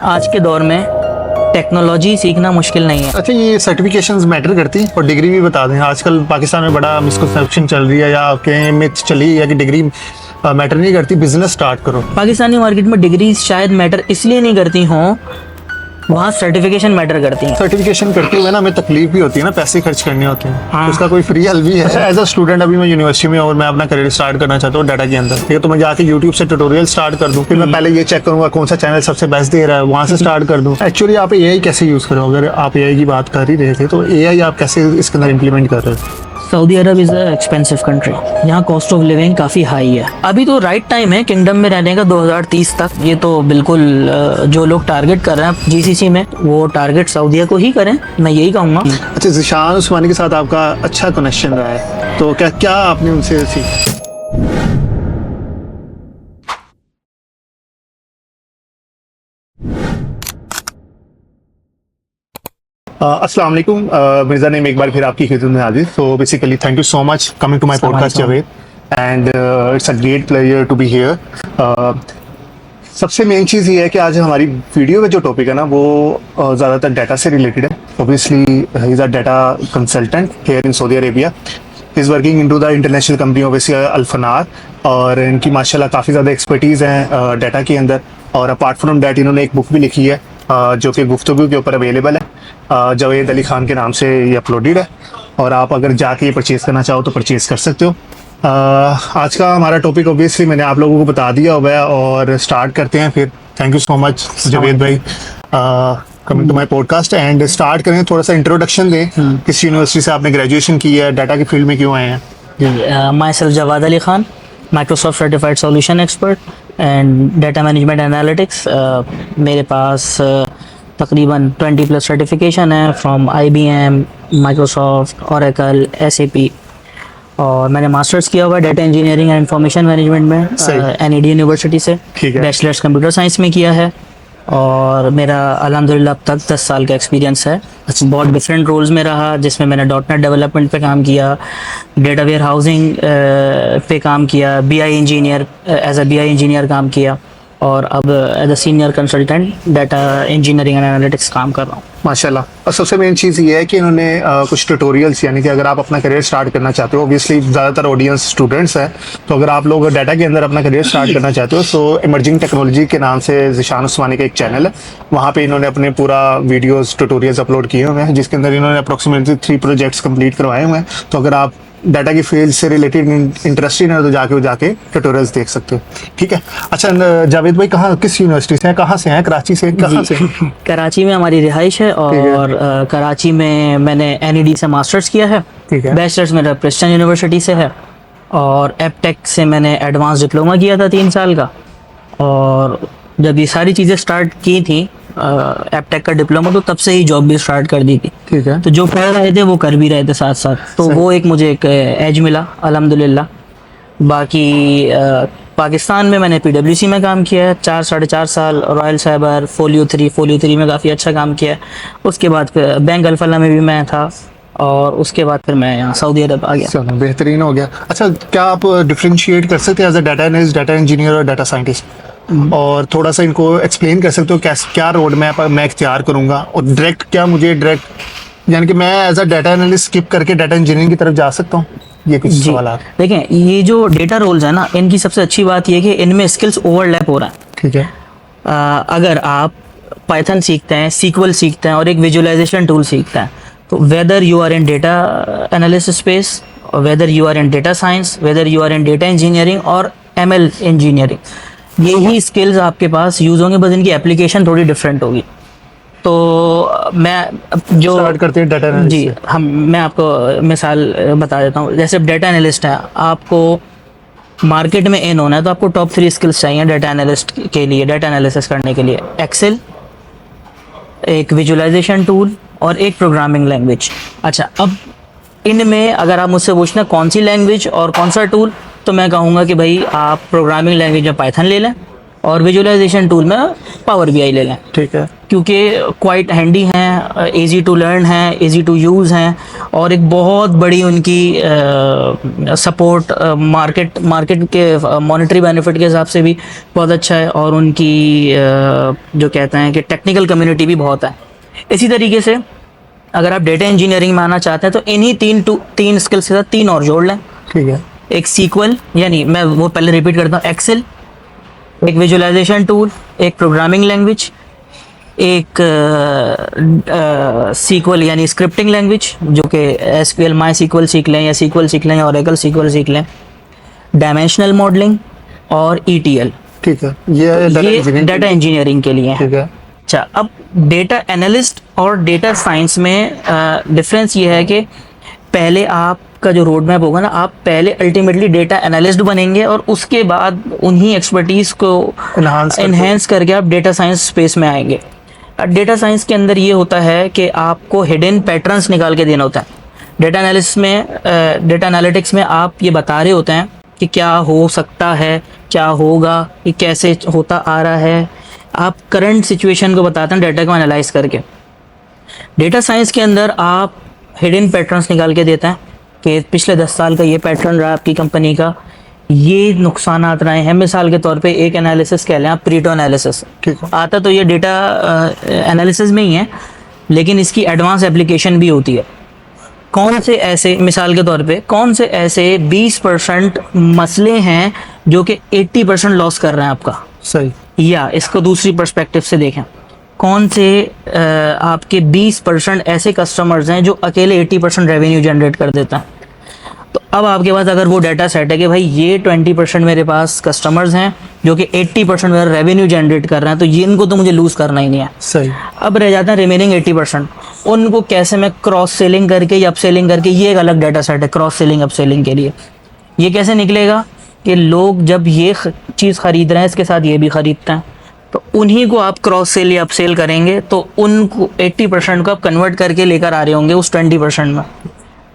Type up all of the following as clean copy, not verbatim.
आज के दौर में टेक्नोलॉजी सीखना मुश्किल नहीं है। अच्छा, ये सर्टिफिकेशंस मैटर करती हैं और डिग्री भी बता दें। आजकल पाकिस्तान में बड़ा मिसकंसेप्शन चल रही है या आपके मिथ चली है कि डिग्री मैटर नहीं करती, बिजनेस स्टार्ट करो। पाकिस्तानी मार्केट में डिग्री शायद मैटर इसलिए नहीं करती हों, वहाँ सर्टिफिकेशन मैटर करती हैं। सर्टिफिकेशन करते हुए ना हमें तकलीफ भी होती है ना, पैसे खर्च करने होते हैं। हाँ। उसका कोई फ्री हल भी है? अच्छा, एज अ स्टूडेंट अभी मैं यूनिवर्सिटी में और मैं अपना करियर स्टार्ट करना चाहता हूँ डाटा के अंदर, ठीक है, तो मैं जाके यूट्यूब से ट्यूटोरियल स्टार्ट कर दूँ, फिर मैं पहले ये चेक करूँगा कौन सा चैनल सबसे बेस्ट दे रहा है, वहाँ से स्टार्ट कर दूँ। एक्चुअली आप एआई कैसे यूज़ करो? अगर आप एआई की बात कर ही रहे थे तो एआई आप कैसे इसके अंदर इम्प्लीमेंट कर रहे हो? Saudi Arab is a expensive country. यहाँ कॉस्ट ऑफ लिविंग काफ़ी हाई है। अभी तो राइट टाइम है किंगडम में रहने का 2030 तक। ये तो बिल्कुल जो लोग टारगेट कर रहे हैं जीसीसी में, वो टारगेट सऊदीया को ही करें, मैं यही कहूँगा। अच्छा, ज़िशान उस्मानी के साथ आपका अच्छा कनेक्शन रहा है, तो क्या आपने उनसे सीखा? अस्सलाम वालेकुम मिर्ज़ा ने एक बार फिर आपकी खिदमत में हाजिर। So basically thank you so much coming to my podcast Javed, and it's a great pleasure to be here. सबसे मेन चीज़ ये है कि आज हमारी वीडियो का जो टॉपिक है ना वो ज़्यादातर डाटा से रिलेटेड है। Obviously he is a data consultant here in Saudi Arabia, is working into the international company obviously Alfanar, और इनकी माशाल्लाह काफ़ी ज़्यादा एक्सपर्टीज़ हैं डाटा के अंदर। और अपार्ट फ्रॉम डैट इन्होंने एक बुक भी लिखी है जो कि गुफ्तगू के ऊपर अवेलेबल है, जावेद अली खान के नाम से ये अपलोडेड है, और आप अगर जाके ये परचेज़ करना चाहो तो परचेज़ कर सकते हो। आज का हमारा टॉपिक ऑब्वियसली मैंने आप लोगों को बता दिया हुआ है, और स्टार्ट करते हैं फिर। Thank you so much Javed भाई coming to my podcast, and start करें। थोड़ा सा इंट्रोडक्शन दें, किस यूनिवर्सिटी से आपने ग्रेजुएशन की है, डाटा की फील्ड में क्यों आए हैं? Myself Jawad Ali Khan, Microsoft certified solution expert and data management analytics. मेरे पास तकरीबन 20+ सर्टिफिकेशन है from IBM, Microsoft, Oracle, SAP, और मैंने मास्टर्स किया हुआ है data engineering and information management में NED यूनिवर्सिटी से। बैचलर्स कंप्यूटर साइंस में किया है, और मेरा अल्हम्दुलिल्लाह अब तक 10 साल का एक्सपीरियंस है। बहुत डिफरेंट रोल्स में रहा, जिसमें मैंने .NET डेवलपमेंट पे काम किया, डेटा वेयर हाउसिंग पे काम किया, BI engineer as a BI engineer काम किया, और अब as a senior consultant data engineering and analytics काम कर रहा हूँ माशाल्लाह। और सबसे मेन चीज़ ये है कि इन्होंने कुछ ट्यूटोरियल्स, यानी कि अगर आप अपना करियर स्टार्ट करना चाहते हो, ऑब्वियसली ज़्यादातर ऑडियंस स्टूडेंट्स हैं, तो अगर आप लोग डाटा के अंदर अपना करियर स्टार्ट करना चाहते हो तो इमर्जिंग टेक्नोलॉजी के नाम से ज़िशान उस्मानी का एक चैनल है, वहाँ पे इन्होंने अपने पूरा वीडियोस ट्यूटोरियल्स अपलोड किए हुए हैं, जिसके अंदर इन्होंने अप्रोक्सीमेटली 3 प्रोजेक्ट्स कंप्लीट करवाए हुए हैं। तो अगर आप डाटा की फील्ड से रिलेटेड इंटरेस्टेड है तो जाके ट्यूटोरियल्स देख सकते हो, ठीक है। अच्छा जावेद भाई, किस यूनिवर्सिटी से हैं, कहाँ से हैं? कराची से? कहाँ से? कराची में हमारी रिहाइश है, और कराची में मैंने NED से मास्टर्स किया है। बैचलर्स मेरा प्रिंस्टन यूनिवर्सिटी से है, और एपटेक से मैंने एडवांस डिप्लोमा किया था 3 साल का। और जब ये सारी चीज़ें स्टार्ट की थी एपटेक का डिप्लोमा, तो तब से ही जॉब भी स्टार्ट कर दी थी, ठीक है। तो जो पढ़ रहे थे वो कर भी रहे थे साथ साथ, तो वो एक मुझे एक एज मिला अल्हम्दुलिल्लाह। बाकी पाकिस्तान में मैंने PwC में काम किया है 4-4.5 साल, रॉयल साइबर, फोलियो 3 में काफ़ी अच्छा काम किया है। उसके बाद फिर बैंक अल्फला में भी मैं था, और उसके बाद फिर मैं यहाँ सऊदी अरब आ गया। चलो, बेहतरीन हो गया। अच्छा, क्या आप डिफ्रेंशिएट कर सकते हैं as a data analyst, data engineer और डाटा साइंटिस्ट, और थोड़ा सा इनको एक्सप्लेन कर सकते हो क्या रोड मैप मैं इख्तियार करूँगा, और डायरेक्ट यानी कि मैं as a data analyst skip करके डाटा इंजीनियरिंग की तरफ जा सकता हूँ? ये कुछ सवाल। देखें, ये जो डेटा रोल्स है ना, इनकी सबसे अच्छी बात ये कि इनमें स्किल्स ओवरलैप हो रहा है, ठीक है। अगर आप पाइथन सीखते हैं, SQL सीखते हैं, और एक विजुअलाइजेशन टूल सीखते हैं, तो whether you are in data analysis space, और whether you are in data science, whether you are in data engineering और ML इंजीनियरिंग, यही स्किल्स आपके पास यूज़ होंगे, बस इनकी एप्लीकेशन थोड़ी डिफरेंट होगी। तो मैं जो स्टार्ट करते हैं डाटा एनालिस्ट जी, मैं आपको मिसाल बता देता हूँ। जैसे डाटा एनालिस्ट है, आपको मार्केट में इन होना है, तो आपको टॉप 3 स्किल्स चाहिए डाटा एनालिस्ट के लिए, डाटा एनालिसिस करने के लिए। एक्सेल, एक विजुअलाइजेशन टूल, और एक प्रोग्रामिंग लैंग्वेज। अच्छा, अब इनमें अगर आप मुझसे पूछना कौन सी लैंग्वेज और कौन सा टूल, तो मैं कहूँगा कि भाई आप प्रोग्रामिंग लैंग्वेज में पाइथन ले लें, और विजुअलाइजेशन टूल में पावर बीआई ले लें, ठीक है, क्योंकि क्वाइट हैंडी हैं, इजी टू लर्न हैं, इजी टू यूज़ हैं, और एक बहुत बड़ी उनकी सपोर्ट मार्केट के मॉनेटरी बेनिफिट के हिसाब से भी बहुत अच्छा है, और उनकी जो कहते हैं कि टेक्निकल कम्युनिटी भी बहुत है। इसी तरीके से अगर आप डेटा इंजीनियरिंग में आना चाहते हैं तो इन्हीं तीन स्किल्स के साथ तीन और जोड़ लें। ठीक है, एक सीक्वल, यानी मैं वो पहले रिपीट करता हूँ, एक्सेल, एक विजुअलाइजेशन टूल, एक प्रोग्रामिंग लैंग्वेज, एक सीक्वल यानी स्क्रिप्टिंग लैंग्वेज जो कि एसक्यूएल माई सीक्वल सीख लें, या सीक्वल सीख लें, या ओरेकल सीक्वल सीख लें, डायमेंशनल मॉडलिंग और ईटीएल। ठीक है, ये डाटा इंजीनियरिंग के लिए है। ठीक है, अच्छा, अब डेटा एनालिस्ट और डेटा साइंस में डिफरेंस ये है कि पहले आपका जो रोड मैप होगा ना, आप पहले अल्टीमेटली डेटा एनालिस्ट बनेंगे और उसके बाद उन्हीं एक्सपर्टीज़ को एनहेंस करके आप डेटा साइंस स्पेस में आएंगे। डेटा साइंस के अंदर ये होता है कि आपको हिडन पैटर्न्स निकाल के देना होता है। डेटा एनालिस्ट में डेटा एनालिटिक्स में आप ये बता रहे होते हैं कि क्या हो सकता है, क्या होगा, ये कैसे होता आ रहा है, आप करंट सिचुएशन को बताते हैं डेटा को एनालाइज करके। डेटा साइंस के अंदर आप हिडन पैटर्न्स निकाल के देते हैं कि पिछले 10 साल का ये पैटर्न रहा आपकी कंपनी का, ये नुकसानात रहे हैं। मिसाल के तौर पे एक एनालिसिस कह लें आप, प्रीटो एनालिसिस, ठीक है, आता तो ये डेटा एनालिसिस में ही है, लेकिन इसकी एडवांस एप्लीकेशन भी होती है। कौन से ऐसे, मिसाल के तौर पे कौन से ऐसे 20% मसले हैं जो कि 80% लॉस कर रहे हैं आपका, सही, या इसको दूसरी पर्सपेक्टिव से देखें, कौन से आपके 20% ऐसे कस्टमर्स हैं जो अकेले 80% रेवेन्यू जनरेट कर देता है। तो अब आपके पास अगर वो डाटा सेट है कि भाई ये 20% मेरे पास कस्टमर्स हैं जो कि 80% मेरा रेवेन्यू जनरेट कर रहे हैं, तो ये इनको तो मुझे लूज़ करना ही नहीं है। सही, अब रह जाते हैं रिमेनिंग 80%, उनको कैसे मैं क्रॉस सेलिंग करके या अप सेलिंग करके, ये एक अलग डाटा सेट है क्रॉस सेलिंग अप सेलिंग के लिए। ये कैसे निकलेगा कि लोग जब ये चीज़ ख़रीद रहे हैं इसके साथ ये भी ख़रीदते हैं, तो उन्हीं को आप क्रॉस सेल या अप सेल करेंगे, तो उनको 80% को आप कन्वर्ट करके लेकर आ रहे होंगे उस 20% में।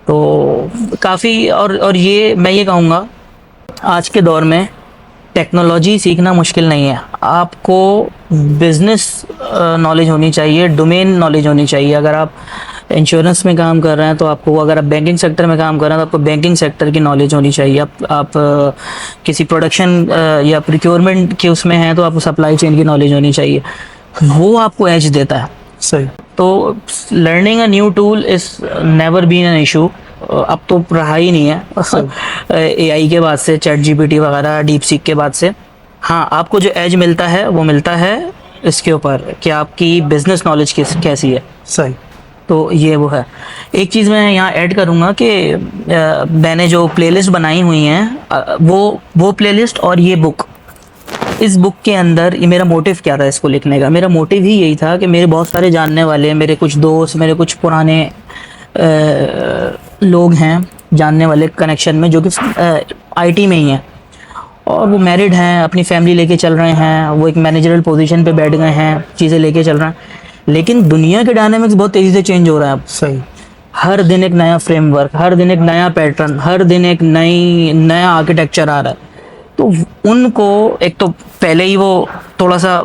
तो काफ़ी, और ये मैं ये कहूँगा आज के दौर में टेक्नोलॉजी सीखना मुश्किल नहीं है। आपको बिज़नेस नॉलेज होनी चाहिए, डोमेन नॉलेज होनी चाहिए। अगर आप इंश्योरेंस में काम कर रहे हैं तो आपको, अगर आप बैंकिंग सेक्टर में काम कर रहे हैं तो आपको बैंकिंग सेक्टर की नॉलेज होनी चाहिए। आप किसी प्रोडक्शन या प्रिक्योरमेंट के उसमें हैं तो आपको सप्लाई चेन की नॉलेज होनी चाहिए, वो आपको एज देता है। सही, तो learning a new tool is never been an issue. अब तो रहा ही नहीं है एआई के बाद से, चैट जीपीटी वगैरह, डीप सीक के बाद से। हाँ, आपको जो एज मिलता है वो मिलता है इसके ऊपर कि आपकी बिजनेस नॉलेज कैसी है। सही, तो ये वो है। एक चीज़ मैं यहाँ ऐड करूँगा कि मैंने जो प्लेलिस्ट बनाई हुई हैं, वो प्लेलिस्ट और ये बुक, इस बुक के अंदर ये मेरा मोटिव क्या था इसको लिखने का, मेरा मोटिव ही यही था कि मेरे बहुत सारे जानने वाले, मेरे कुछ दोस्त, मेरे कुछ पुराने लोग हैं जानने वाले कनेक्शन में जो कि आईटी में ही हैं, और वो मैरिड हैं, अपनी फैमिली लेके चल रहे हैं, वो एक मैनेजरल पोजीशन पे बैठ गए हैं, चीज़ें लेके चल रहे हैं, लेकिन दुनिया के डायनामिक्स बहुत तेज़ी से चेंज हो रहा है अब। सही, हर दिन एक नया फ्रेमवर्क, हर दिन एक नया पैटर्न, हर दिन एक नया आर्किटेक्चर आ रहा है। तो उनको एक तो पहले ही वो थोड़ा सा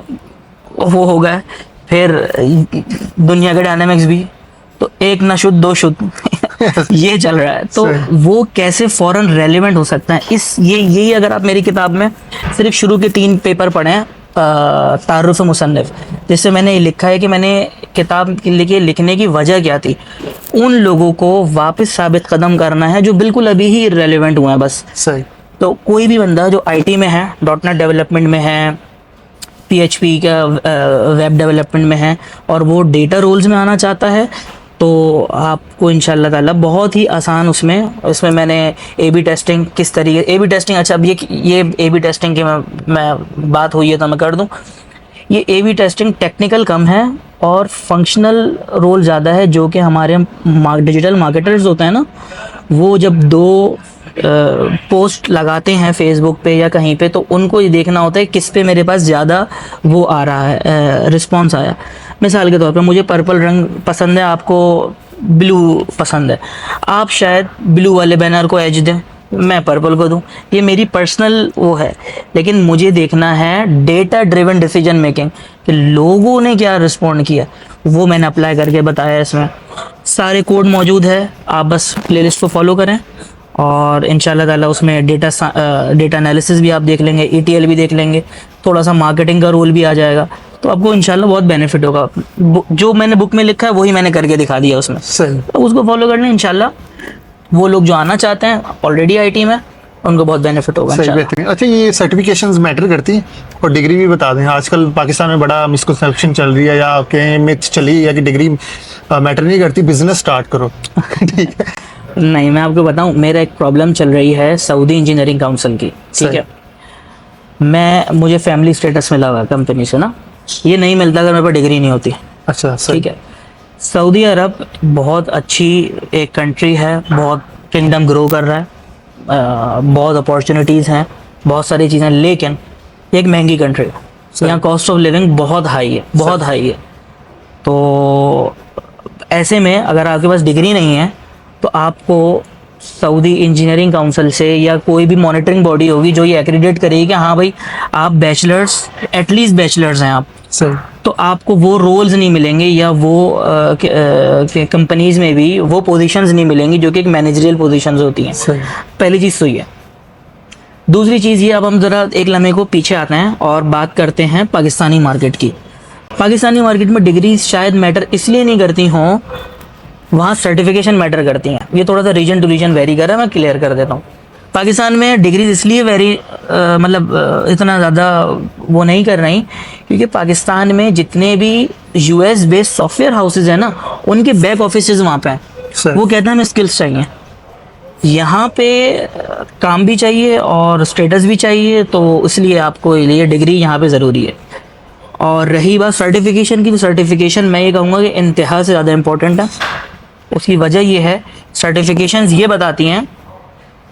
वो हो गया, फिर दुनिया के डायनामिक्स भी, तो एक न शुद्ध दो शुद्ध ये चल रहा है। तो वो कैसे फौरन रेलिवेंट हो सकता है, यही अगर आप मेरी किताब में सिर्फ शुरू के 3 पेपर पढ़े हैं, तारुफ मुसन्निफ, जिससे मैंने ये लिखा है कि मैंने किताब लिखने की वजह क्या थी, उन लोगों को वापस साबित कदम करना है जो बिल्कुल अभी ही रेलिवेंट हुए हैं बस। सही, तो कोई भी बंदा जो आईटी में है, डॉटनेट डेवलपमेंट में है, पीएचपी का वेब डेवलपमेंट में है, और वो डेटा रोल्स में आना चाहता है, तो आपको इंशाल्लाह ताला बहुत ही आसान उसमें मैंने ए बी टेस्टिंग किस तरीके, ए बी टेस्टिंग, अच्छा अब ये ए बी टेस्टिंग की मैं बात हुई है तो मैं कर दूं, ये ए बी टेस्टिंग टेक्निकल कम है और फंक्शनल रोल ज़्यादा है, जो कि हमारे डिजिटल मार्केटर्स होते हैं ना, वो जब 2 पोस्ट लगाते हैं फेसबुक पे या कहीं पे, तो उनको ये देखना होता है किस पे मेरे पास ज़्यादा वो आ रहा है, रिस्पॉन्स आया। मिसाल के तौर पे मुझे पर्पल रंग पसंद है, आपको ब्लू पसंद है, आप शायद ब्लू वाले बैनर को एज दें, मैं पर्पल को दूं, ये मेरी पर्सनल वो है। लेकिन मुझे देखना है डेटा ड्रिवन डिसीजन मेकिंग, कि लोगों ने क्या रिस्पॉन्ड किया, वो मैंने अप्लाई करके बताया। इसमें सारे कोड मौजूद है, आप बस प्लेलिस्ट को फॉलो करें और इंशाल्लाह ताला उसमें डेटा एनालिसिस भी आप देख लेंगे, ETL भी देख लेंगे, थोड़ा सा मार्केटिंग का रोल भी आ जाएगा, तो आपको इंशाल्लाह बहुत बेनिफिट होगा। जो मैंने बुक में लिखा है वही मैंने करके दिखा दिया उसमें, सही। तो उसको फॉलो करना इंशाल्लाह। वो लोग जो आना चाहते हैं ऑलरेडी IT में, उनको बहुत बेनिफिट होगा सही, इंशाल्लाह। बेहतरीन। अच्छा, ये सर्टिफिकेशंस मैटर करती हैं? और डिग्री भी बता दें, आजकल पाकिस्तान में बड़ा मिसकंसेप्शन चल रही है, या कहीं मिथ चली है कि डिग्री मैटर नहीं करती, बिजनेस स्टार्ट करो। ठीक है। नहीं, मैं आपको बताऊं, मेरा एक प्रॉब्लम चल रही है सऊदी इंजीनियरिंग काउंसिल की, ठीक सही। है। मुझे फैमिली स्टेटस मिला हुआ है कंपनी से ना, ये नहीं मिलता अगर मेरे पास डिग्री नहीं होती। अच्छा, सही। ठीक है। सऊदी अरब बहुत अच्छी एक कंट्री है, बहुत किंगडम ग्रो कर रहा है, बहुत अपॉर्चुनिटीज़ हैं, बहुत सारी चीज़ें, लेकिन ये एक महंगी कंट्री है, यहाँ कॉस्ट ऑफ लिविंग बहुत हाई है, बहुत हाई है। तो ऐसे में अगर आपके पास डिग्री नहीं है तो आपको सऊदी इंजीनियरिंग काउंसिल से या कोई भी मॉनिटरिंग बॉडी होगी जो ये एक्रीडेट करेगी कि हाँ भाई आप बैचलर्स, एटलीस्ट बैचलर्स हैं आप, सही। तो आपको वो रोल्स नहीं मिलेंगे या वो कंपनीज में भी वो पोजीशंस नहीं मिलेंगी जो कि एक मैनेजरियल पोजीशंस होती हैं। सही। पहली चीज़ तो ये। दूसरी चीज़ ये, अब हम ज़रा एक लम्हे को पीछे आते हैं और बात करते हैं पाकिस्तानी मार्केट की। पाकिस्तानी मार्केट में डिग्री शायद मैटर इसलिए नहीं करती हों, वहाँ सर्टिफिकेशन मैटर करती हैं। ये थोड़ा सा रीजन टू रीजन वेरी कर रहा है, मैं क्लियर कर देता हूँ। पाकिस्तान में डिग्रीज इसलिए इतना ज़्यादा वो नहीं कर रही क्योंकि पाकिस्तान में जितने भी US बेस्ड सॉफ्टवेयर हाउसेज हैं ना, उनके बैक ऑफिसेज वहाँ पे हैं। वो कहते हैं हमें स्किल्स चाहिए, यहाँ पे काम भी चाहिए और स्टेटस भी चाहिए, तो इसलिए आपको ये डिग्री यहाँ पे ज़रूरी है। और रही बात सर्टिफिकेशन की, तो सर्टिफिकेशन मैं ये कहूँगा कि इंतहा से ज़्यादा इम्पोर्टेंट है। उसकी वजह ये है, सर्टिफिकेशंस ये बताती हैं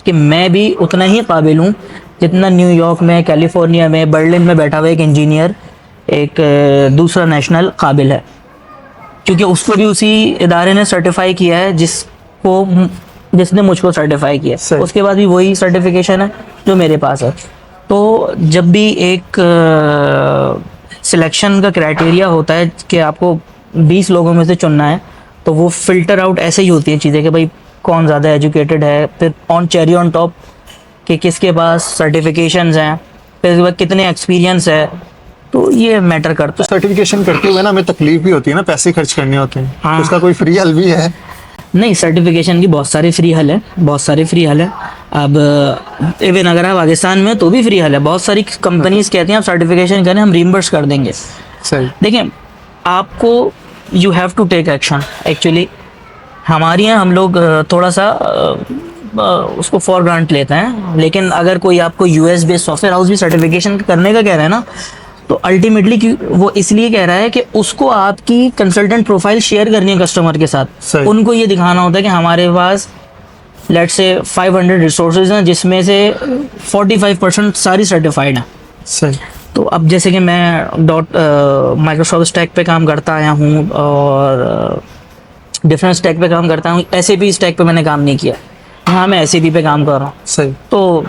कि मैं भी उतना ही काबिल हूँ जितना न्यूयॉर्क में, कैलिफोर्निया में, बर्लिन में बैठा हुआ एक इंजीनियर, एक दूसरा नेशनल काबिल है, क्योंकि उसको भी उसी इदारे ने सर्टिफाई किया है जिसने मुझको सर्टिफाई किया। उसके बाद भी वही सर्टिफिकेशन है जो मेरे पास है। तो जब भी एक सिलेक्शन का क्राइटेरिया होता है कि आपको 20 लोगों में से चुनना है, तो वो फिल्टर आउट ऐसे ही होती हैं चीज़ें कि भाई कौन ज़्यादा एजुकेटेड है, फिर ऑन चेरी ऑन टॉप कि किसके पास सर्टिफिकेशंस हैं, फिर उसके बाद कितने एक्सपीरियंस है, तो ये मैटर करता है। सर्टिफिकेशन करते हुए ना हमें तकलीफ भी होती है ना, पैसे खर्च करने होते हैं। हाँ। तो उसका कोई फ्री हल भी है? नहीं, सर्टिफिकेशन की बहुत सारे फ्री हल है, बहुत सारे फ्री हल है। अब इवन अगर आप पाकिस्तान में तो भी फ्री हल है। बहुत सारी कंपनीज कहती हैं आप सर्टिफिकेशन करें, हम रीइंबर्स कर देंगे। सही। देखिए, आपको you have to take action. Actually हमारे यहाँ हम लोग थोड़ा सा उसको फॉर ग्रांट लेते हैं, लेकिन अगर कोई आपको US बेस्ड सॉफ्टवेयर हाउस भी सर्टिफिकेशन करने का कह रहा है ना, तो अल्टीमेटली वो इसलिए कह रहा है कि उसको आपकी कंसल्टेंट प्रोफाइल शेयर करनी है कस्टमर के साथ। उनको ये दिखाना होता है कि हमारे पास लेट्स से 500 रिसोर्सेज हैं जिसमें से 45% सारी सर्टिफाइड हैं। सही। तो अब जैसे कि मैं माइक्रोसॉफ्ट स्टैक पे काम करता आया हूँ और डिफरेंट स्टैक पे काम करता हूँ, SAP स्टैक पे मैंने काम नहीं किया, यहाँ मैं SAP पे काम कर रहा हूँ। सही। तो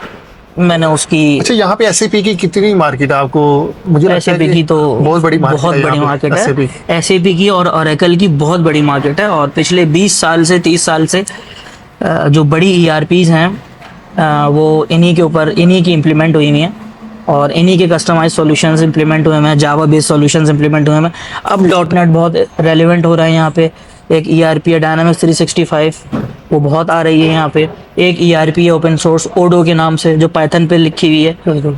मैंने उसकी, अच्छा, यहाँ पे SAP की कितनी मार्केट है आपको? मुझे लगता है SAP की तो बहुत बड़ी मार्केट है। SAP SAP की और Oracle की बहुत बड़ी मार्केट है, और पिछले 20 साल से 30 साल से जो बड़ी ERPs हैं वो इन्हीं के ऊपर, इन्हीं की इम्प्लीमेंट हुई हैं और इन्हीं के कस्टमाइज सॉल्यूशंस इम्प्लीमेंट हुए हैं, जावा बेस्ड सॉल्यूशंस इम्प्लीमेंट हुए हैं। अब .NET बहुत रेलिवेंट हो रहा है यहाँ पे। एक ERP है Dynamics 365, वो बहुत आ रही है यहाँ पे। एक ERP है ओपन सोर्स ओडो के नाम से, जो पाइथन पे लिखी हुई है,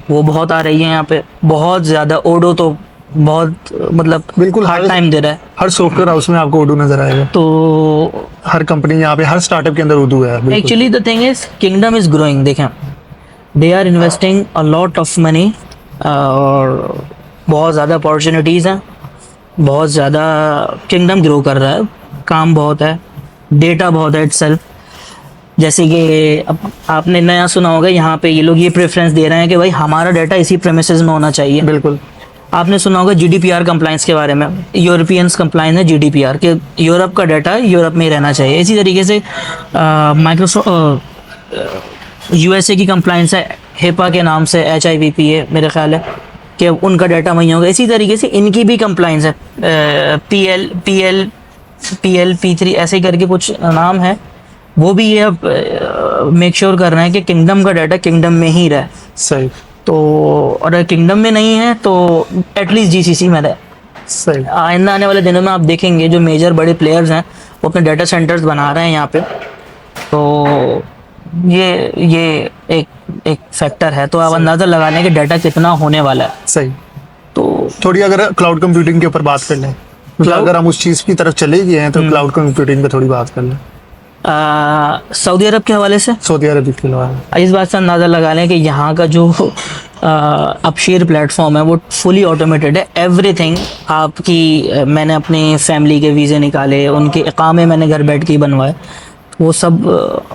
वो बहुत आ रही है यहाँ पे, बहुत ज़्यादा। ओडो तो बहुत मतलब बिल्कुल हार्ड टाइम दे रहा है। हर सॉफ्टवेयर हाउस में आपको उर्दू नजर आएगा। तो हर कंपनी यहाँ पे, हर स्टार्टअप के अंदर उर्दू है। Actually the thing is, kingdom is growing. देखें, they are investing a lot of money, और बहुत ज़्यादा अपॉर्चुनिटीज़ हैं, बहुत ज़्यादा किंगडम ग्रो कर रहा है, काम बहुत है, डेटा बहुत है इटसेल्फ। जैसे कि अब आपने नया सुना होगा, यहाँ पे ये लोग ये प्रेफरेंस दे रहे हैं कि भाई हमारा डाटा इसी प्रेमिसेस में होना चाहिए। बिल्कुल। आपने सुना होगा GDPR कंप्लाइंस के बारे में, यूरोपियंस कंप्लाइंस है GDPR के, यूरोप का डाटा यूरोप में ही रहना चाहिए। इसी तरीके से यूएसए की कंप्लाइंस है हेपा के नाम से, HIPPA मेरे ख्याल है कि उनका डाटा वहीं होगा। इसी तरीके से इनकी भी कंप्लाइंस है, PL P3 ऐसे ही करके कुछ नाम है। वो भी ये अब मेक श्योर कर रहे हैं कि किंगडम का डाटा किंगडम में ही रहे। सही। तो और अगर किंगडम में नहीं है तो एटलीस्ट GCC में रहे। सही। आइंदा आने वाले दिनों में आप देखेंगे जो मेजर बड़े प्लेयर्स हैं वो अपने डाटा सेंटर्स बना रहे हैं यहाँ पे। तो ये एक फैक्टर है। तो आप अंदाज़ा लगा लें कि डाटा कितना होने वाला है। सही। तो थोड़ी अगर क्लाउड कंप्यूटिंग के ऊपर बात कर लें, मतलब अगर हम उस चीज़ की तरफ चले गए हैं तो क्लाउड कंप्यूटिंग पे थोड़ी बात कर लें। सऊदी अरब के हवाले से, सऊदी अरब के हवाले इस बात से अंदाज़ा लगा लें कि यहाँ का जो अपशेयर प्लेटफॉर्म है वो फुली ऑटोमेटेड है। एवरीथिंग आपकी मैंने अपनी फैमिली के वीज़े निकाले, उनके इकामे मैंने घर बैठ के ही बनवाए, वो सब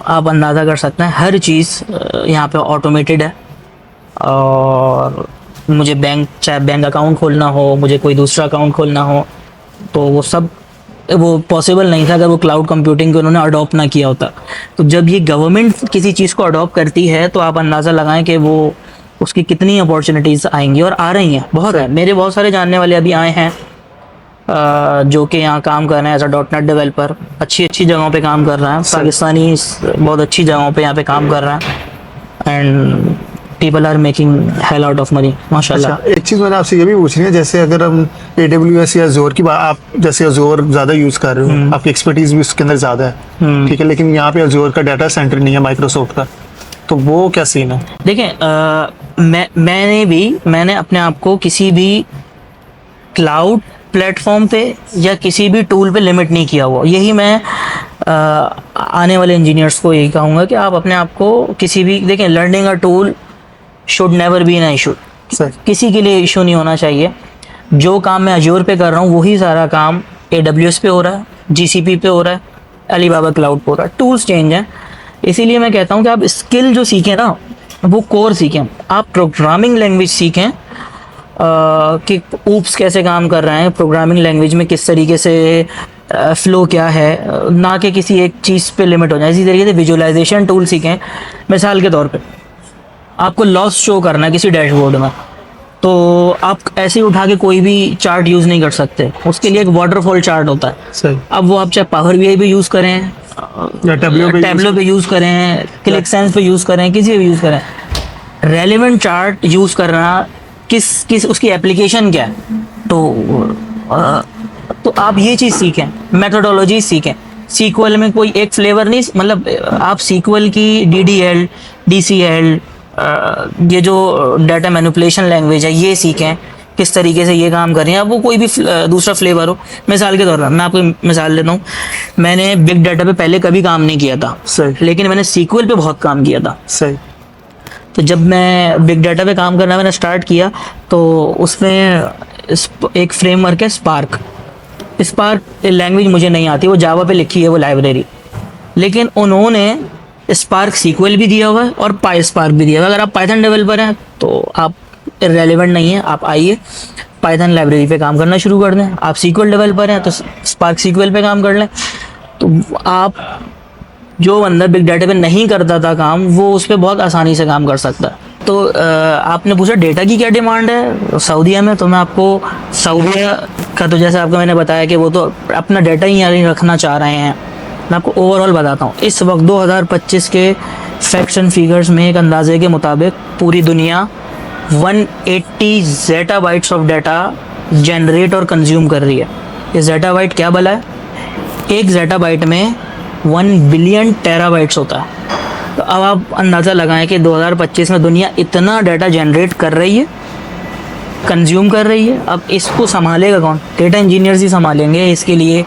आप अंदाज़ा कर सकते हैं। हर चीज़ यहाँ पे ऑटोमेटेड है। और मुझे चाहे बैंक अकाउंट खोलना हो, मुझे कोई दूसरा अकाउंट खोलना हो, तो वो पॉसिबल नहीं था अगर वो क्लाउड कंप्यूटिंग को उन्होंने अडॉप्ट ना किया होता। तो जब ये गवर्नमेंट किसी चीज़ को अडॉप्ट करती है तो आप अंदाज़ा लगाएं कि वो उसकी कितनी अपॉर्चुनिटीज़ आएंगी, और आ रही हैं, बहुत है। मेरे बहुत सारे जानने वाले अभी आए हैं जो कि यहाँ काम कर रहे हैं एज अ .NET डेवलपर, अच्छी जगहों पे काम कर रहा है। पाकिस्तानी बहुत अच्छी जगहों पे यहाँ पे काम कर रहा है and people are making hell out of money माशाल्लाह। अच्छा, एक चीज़ मैंने आपसे ये भी पूछनी है, जैसे अगर हम AWS या Azure की बात, आप जैसे Azure ज़्यादा यूज़ कर रहे हो, आपकी एक्सपर्टीज़ भी उसके अंदर ज़्यादा है, ठीक है, लेकिन यहाँ पे Azure का डाटा सेंटर नहीं है माइक्रोसॉफ्ट का, तो वो क्या सीन है? देखें, मैंने अपने आप को किसी भी क्लाउड प्लेटफॉर्म पे या किसी भी टूल पे लिमिट नहीं किया हुआ। यही मैं आने वाले इंजीनियर्स को यही कहूँगा कि आप अपने आप को किसी भी, देखें, learning a tool should never be an issue. किसी के लिए इशू नहीं होना चाहिए। जो काम मैं अज्योर पे कर रहा हूँ वही सारा काम AWS पे हो रहा है, GCP पे हो रहा है, अलीबाबा क्लाउड पे हो रहा है। टूल्स चेंज हैं, इसीलिए मैं कहता हूँ कि आप स्किल जो सीखें ना वो कोर सीखें। आप प्रोग्रामिंग लैंग्वेज सीखें कि ऊप्स कैसे काम कर रहे हैं प्रोग्रामिंग लैंग्वेज में, किस तरीके से फ्लो क्या है, ना कि किसी एक चीज़ पे लिमिट हो जाए। इसी तरीके से विजुअलाइजेशन टूल सीखें। मिसाल के तौर पे आपको लॉस शो करना है किसी डैशबोर्ड में, तो आप ऐसे ही उठा के कोई भी चार्ट यूज़ नहीं कर सकते, उसके लिए एक वाटरफॉल चार्ट होता है। सही। अब वो आप चाहे पावर BI पे यूज़ करें या टैब्लो पे यूज़ करें, क्लिक सेंस पे यूज़ करें, किसी पे यूज़ करें, रेलेवेंट चार्ट यूज़ करना किस उसकी एप्लीकेशन क्या है, तो आप ये चीज़ सीखें, मेथोडोलॉजी सीखें। सीक्वल में कोई एक फ्लेवर नहीं, मतलब आप सीक्वल की DDL, DCL, ये जो डाटा मैनिपुलेशन लैंग्वेज है ये सीखें, किस तरीके से ये काम कर रही हैं। अब वो कोई भी दूसरा फ्लेवर हो। मिसाल के तौर पर मैं आपको मिसाल लेता हूँ, मैंने बिग डाटा पे पहले कभी काम नहीं किया था, सही, लेकिन मैंने सीक्वल पे बहुत काम किया था। सही। तो जब मैं बिग डाटा पे काम करना मैंने स्टार्ट किया तो उसमें एक फ्रेमवर्क है स्पार्क लैंग्वेज मुझे नहीं आती, वो जावा पे लिखी है वो लाइब्रेरी, लेकिन उन्होंने स्पार्क सीक्वल भी दिया हुआ है और पाई स्पार्क भी दिया हुआ है। अगर आप पाइथन डेवलपर हैं तो आप रेलेवेंट नहीं है, आप आइए पाइथन लाइब्रेरी पे काम करना शुरू कर दें। आप सीक्वल डेवलपर हैं तो स्पार्क सीक्वल पे काम कर लें। तो आप जो बंदा बिग डाटा पे नहीं करता था काम, वो उस पर बहुत आसानी से काम कर सकता है। तो आपने पूछा डेटा की क्या डिमांड है सऊदीया में, तो मैं आपको सऊदीया का, तो जैसे आपको मैंने बताया कि वो तो अपना डाटा ही यहाँ रखना चाह रहे हैं। मैं आपको ओवरऑल बताता हूँ, इस वक्त 2025 के फैक्ट्स एंड फिगर्स में एक अंदाजे के मुताबिक पूरी दुनिया 180 ज़ेटाबाइट्स ऑफ डाटा जनरेट और कंज्यूम कर रही है। ये ज़ेटाबाइट क्या भला है? एक ज़ेटाबाइट में 1 बिलियन टेराबाइट्स होता है। तो अब आप अंदाज़ा लगाएं कि 2025 में दुनिया इतना डाटा जनरेट कर रही है, कंज्यूम कर रही है। अब इसको संभालेगा कौन? डेटा इंजीनियर्स ही संभालेंगे। इसके लिए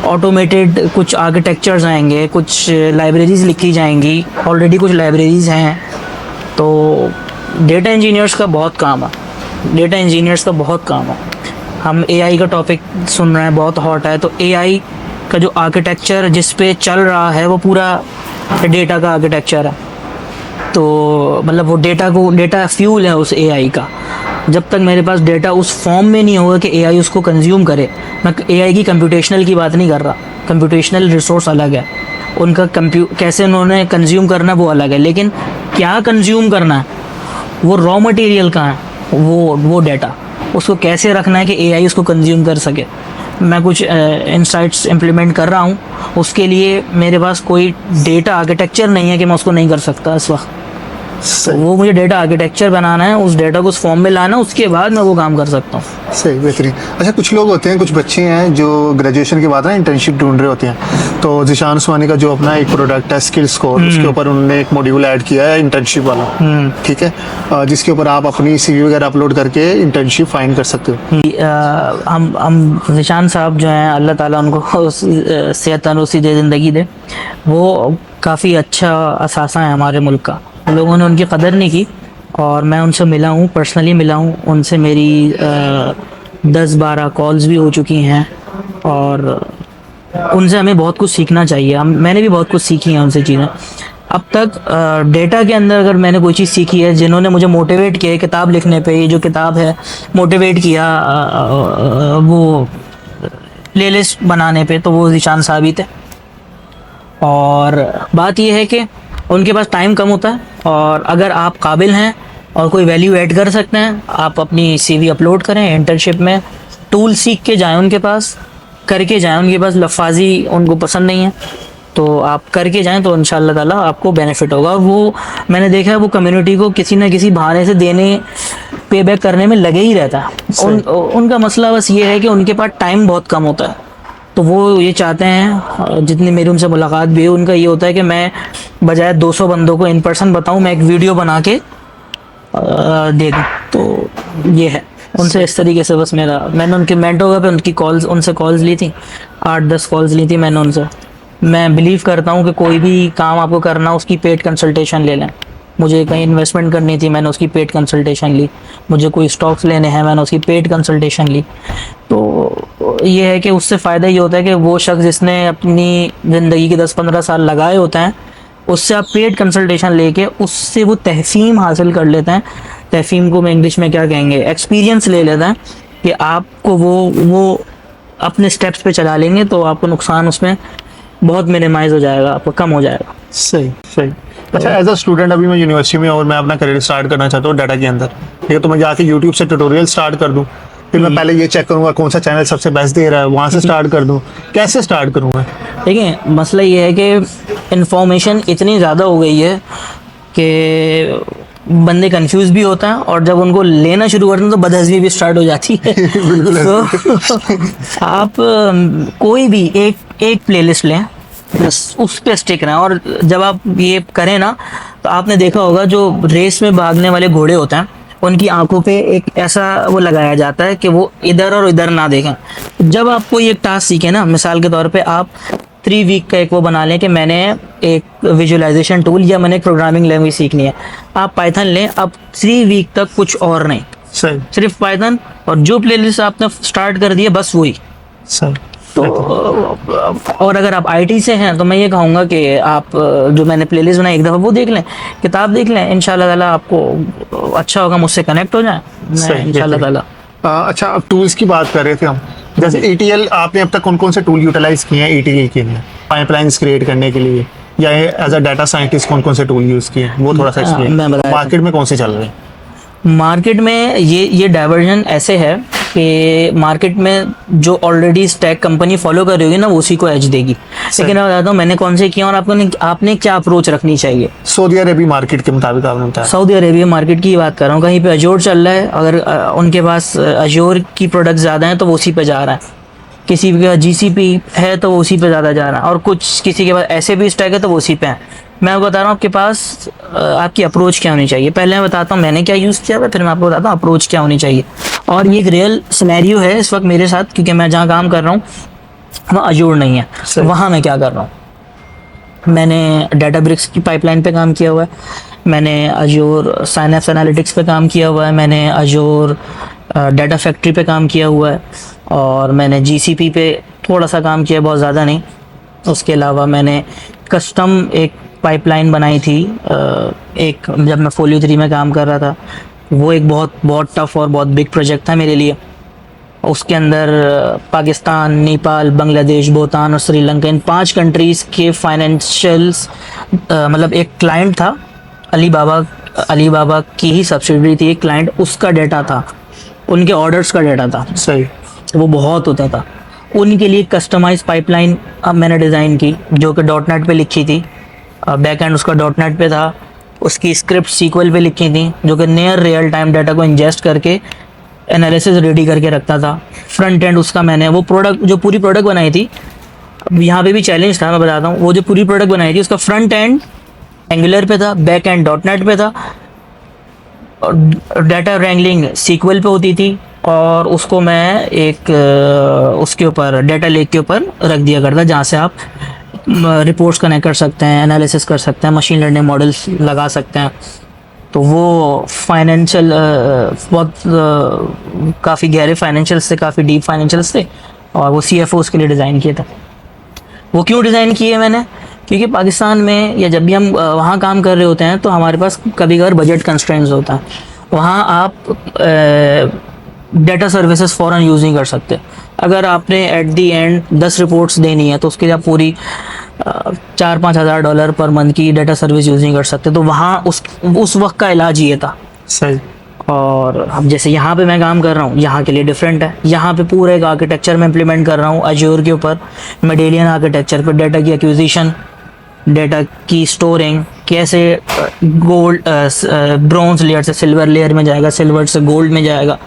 ऑटोमेटेड कुछ आर्किटेक्चर्स आएंगे, कुछ लाइब्रेरीज़ लिखी जाएंगी, ऑलरेडी कुछ लाइब्रेरीज़ हैं। तो डेटा इंजीनियर्स का बहुत काम है। हम AI का टॉपिक सुन रहे हैं, बहुत हॉट है। तो AI का जो आर्किटेक्चर जिस पे चल रहा है वो पूरा डेटा का आर्किटेक्चर है। तो मतलब वो डेटा फ्यूल है उस AI का। जब तक मेरे पास डेटा उस फॉर्म में नहीं होगा कि AI उसको कंज्यूम करे, मैं AI की कंप्यूटेशनल की बात नहीं कर रहा, कंप्यूटेशनल रिसोर्स अलग है, उनका कैसे उन्होंने कंज्यूम करना वो अलग है, लेकिन क्या कंज्यूम करना है, वो रॉ मटेरियल कहाँ है, वो डाटा उसको कैसे रखना है कि एआई उसको कंज्यूम कर सके। मैं कुछ इंसाइट्स इम्प्लीमेंट कर रहा हूँ, उसके लिए मेरे पास कोई डेटा आर्किटेक्चर नहीं है कि मैं उसको नहीं कर सकता इस वक्त। तो वो मुझे डेटा आर्किटेक्चर बनाना है, उस डेटा को उस फॉर्म में लाना है, उसके बाद मैं वो काम कर सकता हूँ। सही, बेहतरीन। अच्छा, कुछ लोग होते हैं, कुछ बच्चे हैं जो ग्रेजुएशन के बाद ना इंटर्नशिप ढूंढ रहे होते हैं। तो जिशान उस्मानी का जो अपना एक प्रोडक्ट है स्किल स्कोर, उसके ऊपर उन्होंने एक मॉड्यूल ऐड किया है इंटर्नशिप वाला, ठीक है, जिसके ऊपर आप अपनी सीवी वगैरह अपलोड करके इंटर्नशिप फाइंड कर सकते हो। हम जिशान साहब जो हैं, अल्लाह ताला उनको सेहत तंदुरुस्ती दे, ज़िंदगी दे, वो काफ़ी अच्छा असासा है हमारे मुल्क का। लोगों ने उनकी कदर नहीं की, और मैं उनसे मिला हूँ, पर्सनली मिला हूँ उनसे। मेरी 10-12 कॉल्स भी हो चुकी हैं, और उनसे हमें बहुत कुछ सीखना चाहिए। मैंने भी बहुत कुछ सीखी हैं उनसे चीज़ें। अब तक डेटा के अंदर अगर मैंने कोई चीज़ सीखी है, जिन्होंने मुझे मोटिवेट किया है किताब लिखने पे, ये जो किताब है मोटिवेट किया वो प्लेलिस्ट बनाने पे, तो वो ज़ीशान साहब ही थे। और बात ये है कि उनके पास टाइम कम होता है, और अगर आप काबिल हैं और कोई वैल्यू ऐड कर सकते हैं, आप अपनी सीवी अपलोड करें। इंटर्नशिप में टूल सीख के जाएं, उनके पास करके जाएं। उनके पास लफाजी उनको पसंद नहीं है, तो आप करके जाएं, तो इंशाअल्लाह ताला आपको बेनिफिट होगा। वो मैंने देखा है, वो कम्युनिटी को किसी न किसी बहाने से देने, पे बैक करने में लगे ही रहता है। उनका मसला बस ये है कि उनके पास टाइम बहुत कम होता है। तो वो ये चाहते हैं, जितनी मेरी उनसे मुलाकात भी है, उनका ये होता है कि मैं बजाय 200 बंदों को इन पर्सन बताऊं, मैं एक वीडियो बना के दे दूं। तो ये है उनसे इस तरीके से बस मैंने उनके मेंटोर पे उनसे कॉल्स ली थी, 8-10 कॉल्स ली थी मैंने उनसे। मैं बिलीव करता हूँ कि कोई भी काम आपको करना, उसकी पेड कंसल्टेशन ले लें। मुझे कहीं इन्वेस्टमेंट करनी थी, मैंने उसकी पेड कंसल्टेशन ली। मुझे कोई स्टॉक्स लेने हैं, मैंने उसकी पेड कंसल्टेशन ली। तो ये है कि उससे फ़ायदा ये होता है कि वो शख्स जिसने अपनी ज़िंदगी के 10-15 साल लगाए होते हैं, उससे आप पेड कंसल्टेशन लेके उससे वो तहसीम हासिल कर लेते हैं। तहसीम को मैं इंग्लिश में क्या कहेंगे, एक्सपीरियंस ले लेते हैं कि आपको वो अपने स्टेप्स पे चला लेंगे, तो आपको नुकसान उसमें बहुत मिनिमाइज़ हो जाएगा, आपको कम हो जाएगा। सही सही। अच्छा, एज अ स्टूडेंट अभी मैं यूनिवर्सिटी में और मैं अपना करियर स्टार्ट करना चाहता हूँ डाटा के अंदर, ठीक है, तो मैं जाके यूट्यूब से ट्यूटोरियल स्टार्ट कर दूँ, फिर मैं पहले ये चेक करूँगा कौन सा चैनल सबसे बेस्ट दे रहा है, वहाँ से स्टार्ट कर दूँ, कैसे स्टार्ट करूँगा? देखिए, मसला ये है कि इंफॉर्मेशन इतनी ज़्यादा हो गई है कि बंदे कंफ्यूज भी होता है, और जब उनको लेना शुरू करते हैं तो बदहज़मी भी स्टार्ट हो जाती है। तो आप कोई भी एक प्लेलिस्ट लें, बस उस पे स्टिक रहें। और जब आप ये करें ना, तो आपने देखा होगा जो रेस में भागने वाले घोड़े होते हैं, उनकी आंखों पे एक ऐसा वो लगाया जाता है कि वो इधर और इधर ना देखें। जब आप कोई एक टास्क सीखें ना, मिसाल के तौर पे आप 3 वीक का एक वो बना लें कि मैंने एक विजुअलाइजेशन टूल या मैंने एक प्रोग्रामिंग लैंग्वेज सीखनी है, आप पाइथन लें। अब 3 वीक तक कुछ और नहीं, सही, सिर्फ पाइथन, और जो प्लेलिस्ट आपने स्टार्ट कर दी है बस वही। सही। तो और अगर आप आईटी से हैं, तो मैं ये कहूँगा कि आप जो मैंने प्लेलिस्ट बनाई, एक दफ़ा वो देख लें, किताब देख लें, इंशाल्लाह ताला आपको अच्छा होगा। मुझसे कनेक्ट हो जाए, मैं इंशाल्लाह ताला। अच्छा, अब टूल्स की बात कर रहे थे हम, जैसे ETL, आपने अब तक कौन कौन से टूल यूटिलाइज किए हैं ETL के लिए, पाइपलाइंस क्रिएट करने के लिए, या एज अ डाटा साइंटिस्ट कौन कौन से टूल यूज़ किए हैं, वो थोड़ा सा एक्सप्लेन। मार्केट में कौन से चल रहे हैं? मार्केट में ये डाइवर्जन ऐसे है कि मार्केट में जो ऑलरेडी स्टैक कंपनी फॉलो कर रही होगी ना, वो उसी को एज देगी। लेकिन मैं बताता हूँ मैंने कौन से किया और आपने क्या अप्रोच रखनी चाहिए। सऊदी अरेबिया मार्केट के मुताबिक आपने बताया। सऊदी अरेबिया मार्केट की बात कर रहा हूँ। कहीं पे अजोर चल रहा है, अगर उनके पास अजोर की प्रोडक्ट ज़्यादा हैं तो वो उसी पे जा रहा है। किसी के GCP है तो वो उसी पे ज़्यादा जा रहा है, और किसी के पास ऐसे भी स्टैक है तो वो उसी पे है। मैं बता रहा हूँ आपके पास आपकी अप्रोच क्या होनी चाहिए। पहले मैं बताता हूँ मैंने क्या यूज़ किया है, फिर मैं आपको बताता हूँ अप्रोच क्या होनी चाहिए। और ये एक रियल सिनेरियो है इस वक्त मेरे साथ, क्योंकि मैं जहाँ काम कर रहा हूँ वहाँ अजूर नहीं है। तो वहाँ मैं क्या कर रहा हूँ, मैंने डेटाब्रिक्स की पाइपलाइन पे काम किया हुआ है, मैंने अजूर साइनैप्स एनालिटिक्स पे काम किया हुआ है, मैंने अजूर डाटा फैक्ट्री पे काम किया हुआ है, और मैंने GCP पे थोड़ा सा काम किया, बहुत ज़्यादा नहीं। उसके अलावा मैंने कस्टम एक पाइपलाइन बनाई थी, एक जब मैं फोलियो 3 में काम कर रहा था। वो एक बहुत टफ और बहुत बिग प्रोजेक्ट था मेरे लिए। उसके अंदर पाकिस्तान, नेपाल, बांग्लादेश, भूटान और श्रीलंका, इन 5 कंट्रीज़ के फाइनेंशियल्स, मतलब एक क्लाइंट था अलीबाबा की ही सब्सिडरी थी एक क्लाइंट, उसका डेटा था, उनके ऑर्डर्स का डेटा था। सही। वो बहुत होता था। उनके लिए कस्टमाइज पाइपलाइन अब मैंने डिज़ाइन की, जो कि डॉट नेट पे लिखी थी। बैक एंड उसका डॉट नेट पे था। उसकी स्क्रिप्ट सीक्वल पे लिखी थी, जो कि नियर रियल टाइम डाटा को इंजेस्ट करके एनालिसिस रेडी करके रखता था। फ्रंट एंड उसका मैंने वो प्रोडक्ट, जो पूरी प्रोडक्ट बनाई थी, अब यहाँ पे भी चैलेंज था, मैं बताता हूँ। वो जो पूरी प्रोडक्ट बनाई थी, उसका फ्रंट एंड एंगुलर पे था, बैक एंड डॉट नेट पे था, और डाटा रैंगलिंग सीक्वल पे होती थी, और उसको मैं एक उसके ऊपर डाटा लेक के ऊपर रख दिया करता, जहाँ से आप रिपोर्ट्स कनेक्ट कर सकते हैं, एनालिसिस कर सकते हैं, मशीन लर्निंग मॉडल्स लगा सकते हैं। तो वो फाइनेंशियल बहुत काफ़ी गहरे फाइनेंशियल्स थे, काफ़ी डीप फाइनेंशियल्स थे, और वो CFO उसके लिए डिज़ाइन किए थे। वो क्यों डिज़ाइन किए मैंने? क्योंकि पाकिस्तान में या जब भी हम वहाँ काम कर रहे होते हैं, तो हमारे पास कभी कभार बजट कंस्ट्रेंट्स होता है। वहाँ आप डेटा सर्विसेज फ़ौरन यूज़ नहीं कर सकते। अगर आपने एट दी एंड 10 रिपोर्ट्स देनी है, तो उसके लिए आप पूरी 4-5 हज़ार डॉलर पर मंथ की डेटा सर्विस यूज़ नहीं कर सकते। तो वहाँ उस वक्त का इलाज ये था। सही। और अब जैसे यहाँ पे मैं काम कर रहा हूँ, यहाँ के लिए डिफरेंट है। यहाँ पे पूरा एक आर्किटेक्चर में इम्प्लीमेंट कर रहा हूँ अज्योर के ऊपर, मेडेलियन आर्किटेक्चर पर। डाटा की एक्विजिशन, डाटा की स्टोरिंग, कैसे गोल्ड ब्रॉन्ज लेयर से सिल्वर लेयर में जाएगा, सिल्वर से गोल्ड में जाएगा,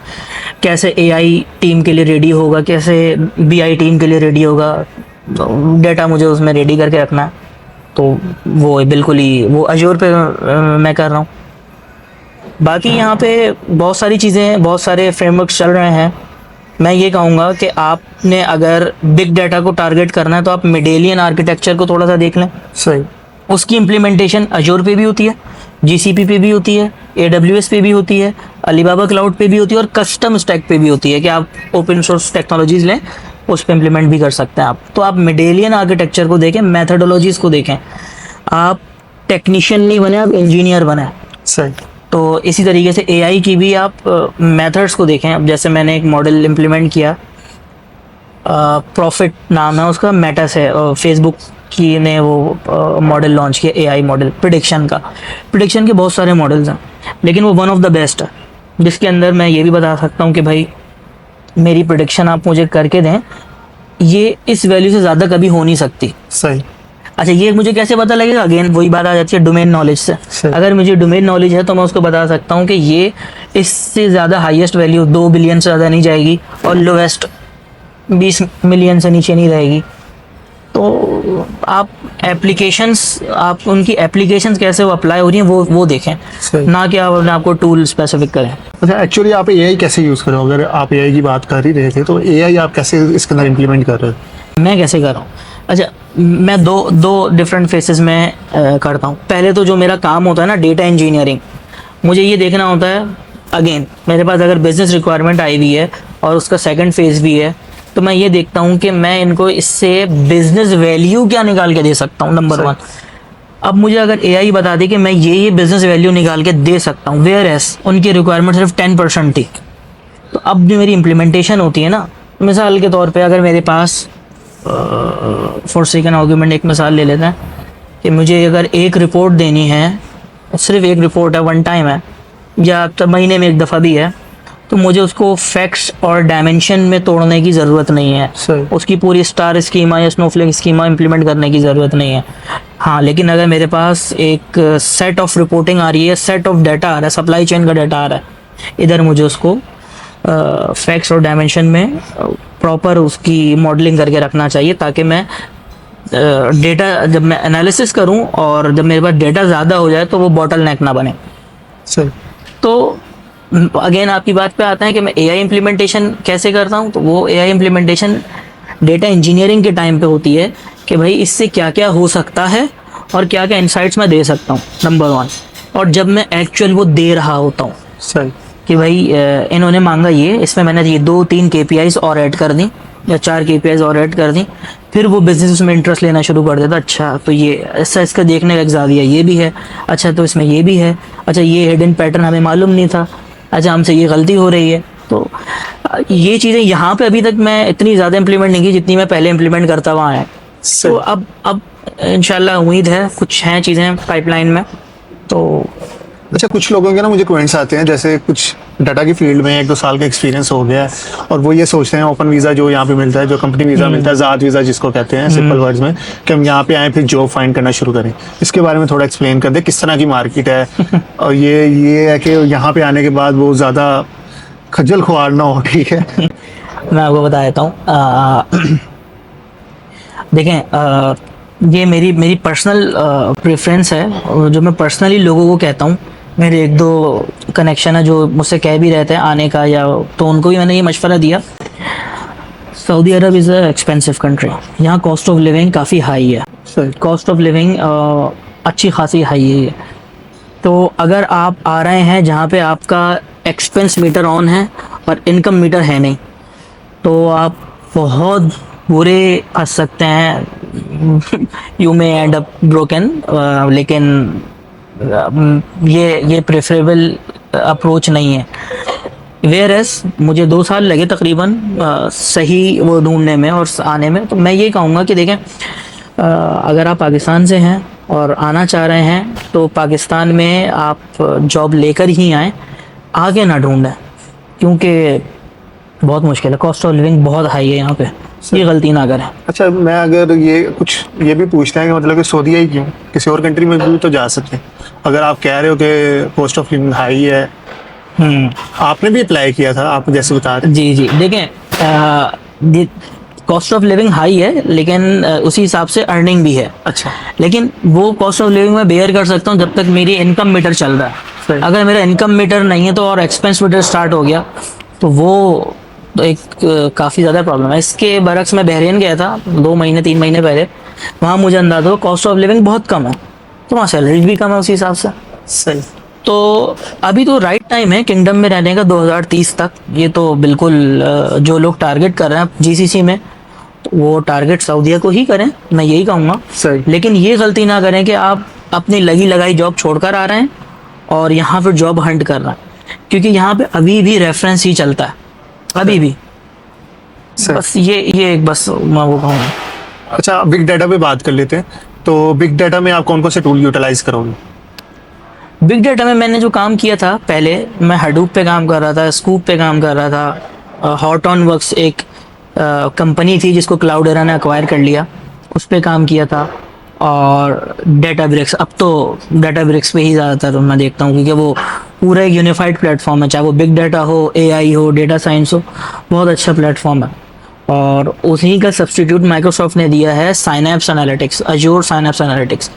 कैसे AI टीम के लिए रेडी होगा, कैसे BI टीम के लिए रेडी होगा। डाटा मुझे उसमें रेडी करके रखना है। तो वो बिल्कुल ही वो अज्योर पे मैं कर रहा हूँ। बाकी यहाँ पे बहुत सारी चीज़ें, बहुत सारे फ्रेमवर्क्स चल रहे हैं। मैं ये कहूँगा कि आपने अगर बिग डाटा को टारगेट करना है, तो आप मेडेलियन आर्किटेक्चर को थोड़ा सा देख लें। सही। उसकी इम्प्लीमेंटेशन अज्योर पे भी होती है, GCP पे भी होती है, AWS पे भी होती है, अलीबाबा क्लाउड पे भी होती है, और कस्टम स्टैक पे भी होती है कि आप ओपन सोर्स टेक्नोलॉजीज़ लें, उस पर इम्प्लीमेंट भी कर सकते हैं आप। तो आप मेडेलियन आर्किटेक्चर को देखें, मैथडोलॉजीज़ को देखें। आप टेक्नीशियन नहीं बने, आप इंजीनियर बने। सही। तो इसी तरीके से AI की भी आप मेथड्स को देखें। अब जैसे मैंने एक मॉडल इम्प्लीमेंट किया, प्रॉफिट नाम है उसका, मेटा से, फेसबुक की ने वो मॉडल लॉन्च किया, AI मॉडल प्रिडिक्शन का। प्रिडिक्शन के बहुत सारे मॉडल्स हैं, लेकिन वो वन ऑफ द बेस्ट है, जिसके अंदर मैं ये भी बता सकता हूँ कि भाई मेरी प्रिडिक्शन आप मुझे करके दें, ये इस वैल्यू से ज़्यादा कभी हो नहीं सकती। सही। अच्छा, ये मुझे कैसे पता लगेगा? अगेन वही बात आ जाती है डोमेन नॉलेज से। अगर मुझे डोमेन नॉलेज है, तो मैं उसको बता सकता हूँ कि ये इससे ज़्यादा हाईएस्ट वैल्यू 2 बिलियन से ज़्यादा नहीं जाएगी, और लोवेस्ट 20 मिलियन से नीचे नहीं रहेगी। तो आप एप्लीकेशंस, आप उनकी एप्लीकेशंस कैसे वो अप्लाई हो रही हैं, वो देखें, ना कि आप अपने आपको टूल स्पेसिफिक करें। अच्छा, एक्चुअली आप AI कैसे यूज़ करो? अगर आप AI की बात कर ही रहे थे, तो AI आप कैसे इसके अंदर इम्प्लीमेंट कर रहे हो? मैं कैसे कर रहा हूँ? अच्छा, मैं दो डिफरेंट फेसेस में करता हूँ। पहले तो जो मेरा काम होता है ना, डेटा इंजीनियरिंग, मुझे ये देखना होता है, अगेन मेरे पास अगर बिजनेस रिक्वायरमेंट आई हुई है और उसका सेकंड फेज़ भी है, तो मैं ये देखता हूँ कि मैं इनको इससे बिजनेस वैल्यू क्या निकाल के दे सकता हूँ, नंबर 1। अब मुझे अगर AI बता दे कि मैं ये बिजनेस वैल्यू निकाल के दे सकता हूँ, वेयर एस उनकी रिक्वायरमेंट सिर्फ 10% थी, तो अब जो मेरी इम्प्लीमेंटेशन होती है ना, मिसाल के तौर पे अगर मेरे पास फॉर सेकंड आर्गूमेंट एक मिसाल ले लेते हैं कि मुझे अगर एक रिपोर्ट देनी है, सिर्फ एक रिपोर्ट है, वन टाइम है, या तो महीने में एक दफ़ा भी है, तो मुझे उसको फैक्ट्स और डायमेंशन में तोड़ने की ज़रूरत नहीं है। उसकी पूरी स्टार स्कीमा या स्नोफ्लेक स्कीमा इम्प्लीमेंट करने की ज़रूरत नहीं है। हाँ, लेकिन अगर मेरे पास एक सेट ऑफ रिपोर्टिंग आ रही है, सेट ऑफ डाटा आ रहा है, सप्लाई चेन का डाटा आ रहा है, इधर मुझे उसको फैक्ट्स और डायमेंशन में प्रॉपर उसकी मॉडलिंग करके रखना चाहिए, ताकि मैं डेटा जब मैं एनालिसिस करूं और जब मेरे पास डेटा ज़्यादा हो जाए, तो वो बॉटल नेक ना बने। सही। तो अगेन आपकी बात पे आता है कि मैं AI इम्प्लीमेंटेशन कैसे करता हूँ। तो वो AI इम्प्लीमेंटेशन डेटा इंजीनियरिंग के टाइम पे होती है कि भाई इससे क्या क्या हो सकता है और क्या क्या इंसाइट्स मैं दे सकता हूँ, नंबर 1। और जब मैं एक्चुअल वो दे रहा होता हूँ, सही, कि भाई इन्होंने मांगा ये, इसमें मैंने ये 2-3 KPIs और ऐड कर दी, या 4 KPIs और ऐड कर दी, फिर वो बिजनेस उसमें इंटरेस्ट लेना शुरू कर देता। अच्छा, तो ये ऐसा इसका देखने का एक ज़ाविया ये भी है, अच्छा तो इसमें ये भी है, अच्छा ये हिडन पैटर्न हमें मालूम नहीं था, अच्छा हमसे ये गलती हो रही है। तो ये चीज़ें यहाँ पे अभी तक मैं इतनी ज़्यादा इम्प्लीमेंट नहीं की जितनी मैं पहले इम्प्लीमेंट करता वहाँ है। तो अब इंशाल्लाह उम्मीद है, कुछ हैं चीज़ें पाइपलाइन में। तो अच्छा, कुछ लोगों के ना मुझे कमेंट्स आते हैं, जैसे कुछ डाटा की फील्ड में 1-2 साल का एक्सपीरियंस हो गया है और वो ये सोचते हैं ओपन वीज़ा जो यहाँ पे मिलता है, जो कंपनी वीज़ा मिलता है, ज़ात वीज़ा जिसको कहते हैं सिंपल वर्ड्स में, कि हम यहाँ पे आए फिर जॉब फाइंड करना शुरू करें। इसके बारे में थोड़ा एक्सप्लेन कर दे, किस तरह की मार्केट है और ये है कि यहाँ पे आने के बाद वो ज़्यादा खज्जल खुआर ना हो, ठीक है? मैं आपको बता देता हूँ। देखें, ये मेरी पर्सनल प्रेफरेंस है और जो मैं पर्सनली लोगों को कहता हूँ। मेरे 1-2 कनेक्शन है जो मुझसे कह भी रहते हैं आने का, या तो उनको भी मैंने ये मशवरा दिया। Saudi Arab is a expensive country. यहाँ कॉस्ट ऑफ लिविंग काफ़ी हाई है। कॉस्ट ऑफ लिविंग अच्छी खासी हाई है। तो अगर आप आ रहे हैं जहाँ पे आपका एक्सपेंस मीटर ऑन है और इनकम मीटर है नहीं, तो आप बहुत बुरे फंस सकते हैं। You may and up broken. लेकिन ये प्रेफरेबल अप्रोच नहीं है। वेयर एस मुझे 2 साल लगे तकरीबन सही वो ढूंढने में और आने में। तो मैं ये कहूँगा कि देखें, अगर आप पाकिस्तान से हैं और आना चाह रहे हैं तो पाकिस्तान में आप जॉब लेकर ही आएँ, आगे ना ढूंढें, क्योंकि बहुत मुश्किल है। कॉस्ट ऑफ लिविंग बहुत हाई है यहाँ पे, ये गलती ना करें। अच्छा, मैं अगर ये भी पूछते हैं कि मतलब कि सऊदीया ही क्यों, किसी और कंट्री में भी तो जा सकते हैं। अगर आप कह रहे हो कि कॉस्ट ऑफ लिविंग हाई है, आपने भी अप्लाई किया था, आप जैसे बता रहे। जी देखें, कॉस्ट ऑफ लिविंग हाई है लेकिन उसी हिसाब से अर्निंग भी है। अच्छा, लेकिन वो कॉस्ट ऑफ लिविंग मैं बेयर कर सकता हूँ जब तक मेरी इनकम मीटर चल रहा है। अगर मेरा इनकम मीटर नहीं है तो और एक्सपेंस मीटर स्टार्ट हो गया तो वो तो एक काफ़ी ज़्यादा प्रॉब्लम है। इसके बरक्स मैं बहरीन गया था 2 महीने 3 महीने पहले। वहाँ मुझे अंदाज़ा हो कॉस्ट ऑफ लिविंग बहुत कम है, तो वहाँ सैलरीज भी कम है उसी हिसाब से। सही। तो अभी तो राइट टाइम है किंगडम में रहने का 2030 तक। ये तो बिल्कुल जो लोग टारगेट कर रहे हैं जीसीसी में, तो वो टारगेट सऊदीया को ही करें, मैं यही कहूँगा। सही। लेकिन ये गलती ना करें कि आप अपनी लगी लगाई जॉब छोड़कर आ रहे हैं और यहाँ पर जॉब हंट कर रहे हैं, क्योंकि यहाँ पे अभी भी रेफरेंस ही चलता है, अभी भी। बस ये एक बस मैं वो कहूँगा। अच्छा, बिग डाटा पे बात कर लेते हैं। तो बिग डाटा में आप कौन कौन से टूल यूटिलाइज करोगे? बिग डाटा में मैंने जो काम किया था पहले, मैं हडूप पे काम कर रहा था, स्कूप पे काम कर रहा था। हॉट ऑन वर्क्स एक कंपनी थी जिसको क्लाउडेरा ने अक्वायर कर लिया, उस पे काम किया था। और डेटाब्रिक्स, अब तो डेटाब्रिक्स पे ही ज़्यादातर मैं देखता हूँ, क्योंकि वो पूरा एक यूनिफाइड प्लेटफॉर्म है, चाहे वो बिग डाटा हो, एआई हो, डेटा साइंस हो, बहुत अच्छा प्लेटफॉर्म है। और उसी का सब्स्टिट्यूट माइक्रोसॉफ्ट ने दिया है synapse analytics, Azzur synapse analytics.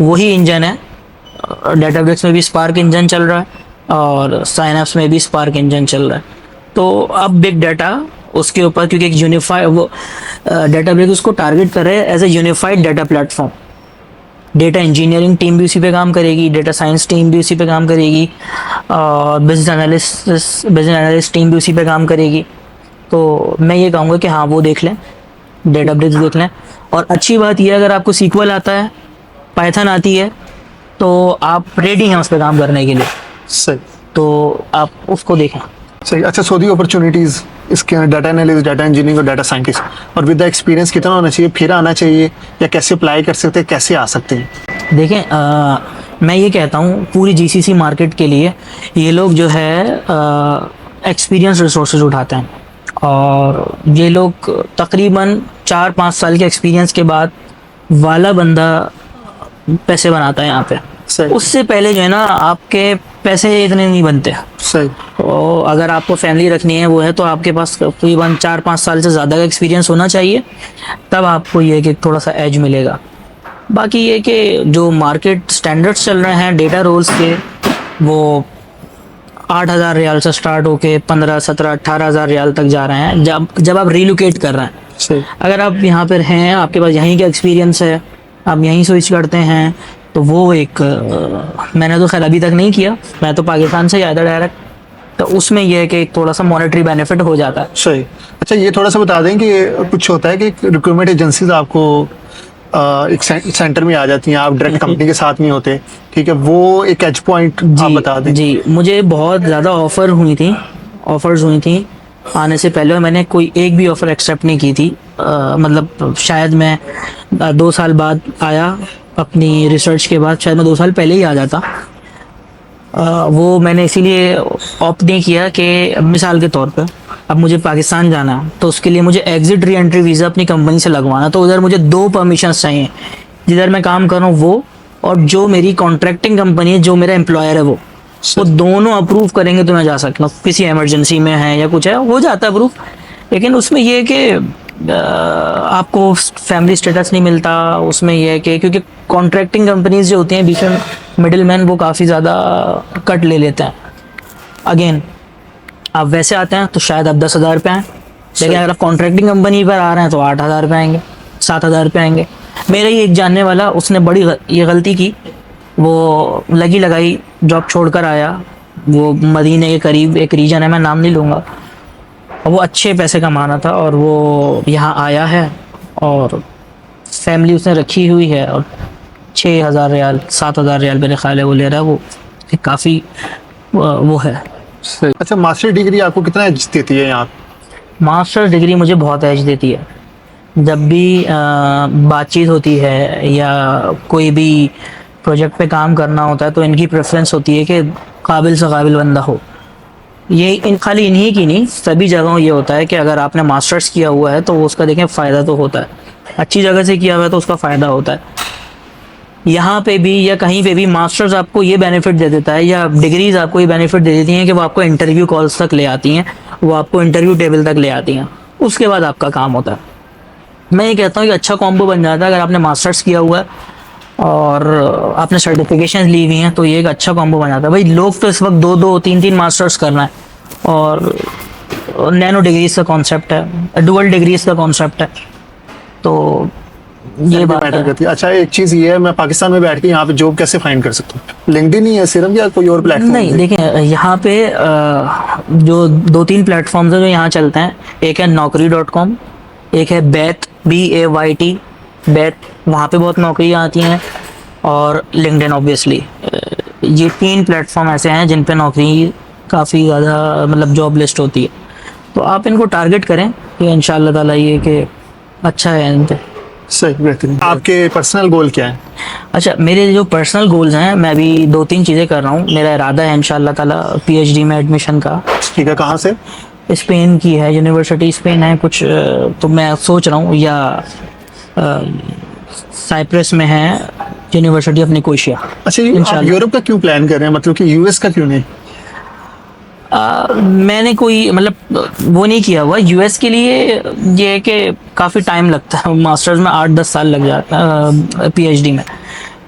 वही इंजन है। डेटाब्रिक्स में भी स्पार्क इंजन चल रहा है और साइनैप्स में भी स्पार्क इंजन चल रहा है। तो अब बिग डाटा उसके ऊपर, क्योंकि एक यूनिफाइड वो डेटाब्रिक्स उसको टारगेट कर रहे हैं as a unified data platform. Data engineering team भी उसी पे काम करेगी, डेटा साइंस टीम भी उसी पे काम करेगी, और बिजनेस एनालिस्ट टीम भी उसी पे काम करेगी। तो मैं ये कहूँगा कि हाँ, वो देख लें, डेटाब्रिक्स देख लें। और अच्छी बात यह, अगर आपको सीक्वल आता है, पाइथन आती है, तो आप रेडी हैं उस पर काम करने के लिए। सही। तो आप उसको देखें। सही। अच्छा, सऊदी अपॉर्चुनिटीज़ इसके डाटा एनालिस्ट, डाटा इंजीनियरिंग और डाटा साइंटिस्ट, और विद द एक्सपीरियंस कितना होना चाहिए, फिर आना चाहिए, या कैसे अप्लाई कर सकते हैं, कैसे आ सकते हैं? देखें, मैं ये कहता हूँ पूरी जीसीसी मार्केट के लिए ये लोग जो है एक्सपीरियंस रिसोर्सेज उठाते हैं, और ये लोग तकरीबन 4-5 साल के एक्सपीरियंस के बाद वाला बंदा पैसे बनाता है यहाँ पे। उससे पहले जो है ना, आपके पैसे इतने नहीं बनते। सही। तो अगर आपको फैमिली रखनी है वो है, तो आपके पास तकरीबन 4-5 साल से ज़्यादा का एक्सपीरियंस होना चाहिए, तब आपको ये कि थोड़ा सा एज मिलेगा। बाकी ये कि जो मार्केट स्टैंडर्ड्स चल रहे हैं डेटा रोल्स के, वो 8,000 रियाल से स्टार्ट होके 15, 17, 18,000 रियाल तक जा रहे हैं जब आप रिलोकेट कर रहे हैं। सही। अगर आप यहाँ पर हैं, आपके पास यहीं का एक्सपीरियंस है, आप यहीं स्विच करते हैं, तो वो एक मैंने तो खैर अभी तक नहीं किया, मैं तो पाकिस्तान से ही आया था डायरेक्ट, तो उसमें यह है कि एक थोड़ा सा मॉनेटरी बेनिफिट हो जाता है। सही। अच्छा, ये थोड़ा सा बता दें कि कुछ होता है कि रिक्रूटमेंट एजेंसीज आपको एक सेंटर में आ जाती हैं, आप डायरेक्ट कंपनी के साथ नहीं होते, ठीक है, वो एक एज पॉइंट आप बता दें। जी, मुझे बहुत ज़्यादा ऑफ़र हुई थी ऑफर्स हुई थी आने से पहले, और मैंने कोई एक भी ऑफ़र एक्सेप्ट नहीं की थी। मतलब शायद मैं 2 साल बाद आया, अपनी रिसर्च के बाद शायद मैं 2 साल पहले ही आ जाता। वो मैंने इसीलिए ऑप्ट नहीं किया कि मिसाल के तौर पे अब मुझे पाकिस्तान जाना है, तो उसके लिए मुझे एग्ज़िट री एंट्री वीज़ा अपनी कंपनी से लगवाना, तो उधर मुझे 2 परमिशंस चाहिए, जिधर मैं काम कर रहा हूँ वो, और जो मेरी कॉन्ट्रैक्टिंग कंपनी है, जो मेरा एम्प्लॉयर है वो दोनों अप्रूव करेंगे तो मैं जा सकता हूँ। किसी इमरजेंसी में है या कुछ है, हो जाता है अप्रूव, लेकिन उसमें ये है कि आपको फैमिली स्टेटस नहीं मिलता। उसमें ये है कि क्योंकि कॉन्ट्रैक्टिंग कंपनीज जो होती हैं, बीच में मिडिल मैन वो काफ़ी ज़्यादा कट ले लेते हैं। अगेन आप वैसे आते हैं तो शायद आप 10,000 पे आएँ, लेकिन अगर आप कॉन्ट्रैक्टिंग कंपनी पर आ रहे हैं तो 8,000 पे आएंगे, 7,000 पे आएंगे। मेरा ही एक जानने वाला, उसने बड़ी ये गलती की, वो लगी लगाई जॉब छोड़कर आया। वो मदीने के करीब एक रीजन है, मैं नाम नहीं लूँगा, और वो अच्छे पैसे कमाना था, और वो यहाँ आया है और फैमिली उसने रखी हुई है, और 6,000 रियाल 7,000 रियाल मेरे ख्याल है वो ले रहा है। वो काफ़ी वो है। सही। अच्छा, मास्टर डिग्री आपको कितना एज देती है यहाँ? मास्टर्स डिग्री मुझे बहुत एज देती है। जब भी बातचीत होती है या कोई भी प्रोजेक्ट पे काम करना होता है, तो इनकी प्रेफरेंस होती है कि काबिल से काबिल बंदा हो। ये खाली इन्हीं की नहीं, सभी जगहों ये होता है कि अगर आपने मास्टर्स किया हुआ है तो उसका देखें फ़ायदा तो होता है, अच्छी जगह से किया हुआ है तो उसका फ़ायदा होता है। यहाँ पे भी या कहीं पे भी मास्टर्स आपको ये बेनिफिट दे देता है, या डिग्रीज आपको ये बेनिफिट दे देती हैं कि वो आपको इंटरव्यू कॉल्स तक ले आती हैं, वो आपको इंटरव्यू टेबल तक ले आती हैं, उसके बाद आपका काम होता है। मैं ये कहता हूँ कि अच्छा कॉम्बो बन जाता है अगर आपने मास्टर्स किया हुआ है और आपने सर्टिफिकेशन ली हुई हैं, तो ये एक अच्छा कॉम्बो बन जाता है। भाई लोग तो इस वक्त 2-2 3-3 मास्टर्स कर रहे हैं, और नैनो डिग्रीज का कॉन्सेप्ट है, डुअल डिग्रीज का कॉन्सेप्ट है, तो ये बात मैटर है। करती है। अच्छा, एक चीज़ ये है, मैं पाकिस्तान में बैठ के यहाँ पे जॉब कैसे फाइंड कर सकता हूँ? लिंक्डइन ही है सिर्फ या कोई और प्लेटफॉर्म? नहीं, देखें यहाँ पे जो 2-3 प्लेटफॉर्म्स हैं जो यहाँ चलते हैं, एक है naukri.com, एक है बैत BAYT बैत, वहाँ पे बहुत नौकरियाँ आती हैं, और लिंक्डइन ऑब्वियसली। ये 3 प्लेटफॉर्म ऐसे हैं जिन पे नौकरी काफ़ी ज़्यादा मतलब जॉब लिस्ट होती है, तो आप इनको टारगेट करें कि इंशाल्लाह ताला ये कि अच्छा है इन पे। सही, बेहतरीन। आपके पर्सनल गोल क्या है? अच्छा, मेरे जो पर्सनल गोल्स हैं, मैं अभी 2-3 चीज़ें कर रहा हूँ। मेरा इरादा है इंशाल्लाह ताला PhD में एडमिशन का। ठीक है, कहाँ से? स्पेन की है, यूनिवर्सिटी स्पेन है कुछ, तो मैं सोच रहा हूँ, या साइप्रस में है यूनिवर्सिटी ऑफ निकोशिया। अच्छा, ये आप इंशाल्लाह। यूरोप का क्यों प्लान कर रहे हैं, मतलब कि यूएस का क्यों नहीं? मैंने कोई मतलब वो नहीं किया हुआ यूएस के लिए। ये है कि काफ़ी टाइम लगता है, मास्टर्स में 8-10 साल लग जाता है PhD में।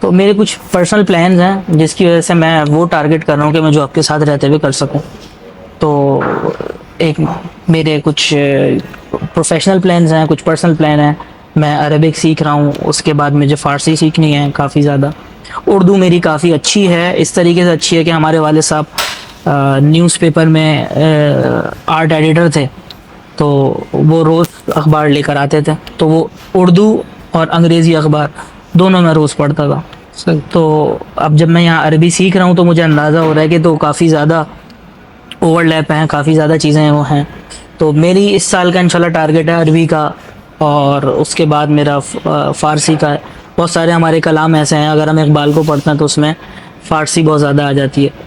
तो मेरे कुछ पर्सनल प्लान्स हैं जिसकी वजह से मैं वो टारगेट कर रहा हूँ कि मैं जॉब के साथ रहते हुए कर सकूँ। तो एक मेरे कुछ प्रोफेशनल प्लान्स हैं, कुछ पर्सनल प्लान हैं। मैं अरबिक सीख रहा हूँ, उसके बाद मुझे फ़ारसी सीखनी है काफ़ी ज़्यादा। उर्दू मेरी काफ़ी अच्छी है, इस तरीके से अच्छी है कि हमारे वाले साहब न्यूज़पेपर में आर्ट एडिटर थे, तो वो रोज़ अखबार लेकर आते थे, तो वो उर्दू और अंग्रेज़ी अखबार दोनों मैं रोज़ पढ़ता था। तो अब जब मैं यहाँ अरबी सीख रहा हूँ तो मुझे अंदाज़ा हो रहा है कि तो काफ़ी ज़्यादा ओवरलैप हैं, काफ़ी ज़्यादा चीज़ें वो हैं। तो मेरी इस साल का इंशाल्लाह टारगेट है अरबी का, और उसके बाद मेरा फ़ारसी का है। बहुत सारे हमारे कलाम ऐसे हैं, अगर हम इकबाल को पढ़ते हैं तो उसमें फ़ारसी बहुत ज़्यादा आ जाती है।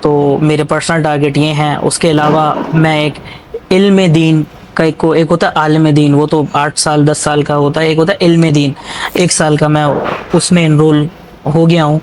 तो मेरे पर्सनल टारगेट ये हैं। उसके अलावा मैं एक इल्म दीन का एक होता है आलिम दीन, वो तो 8 साल 10 साल का होता है, एक होता है इल्म दीन 1 साल का, मैं उसमें इनरोल हो गया हूँ।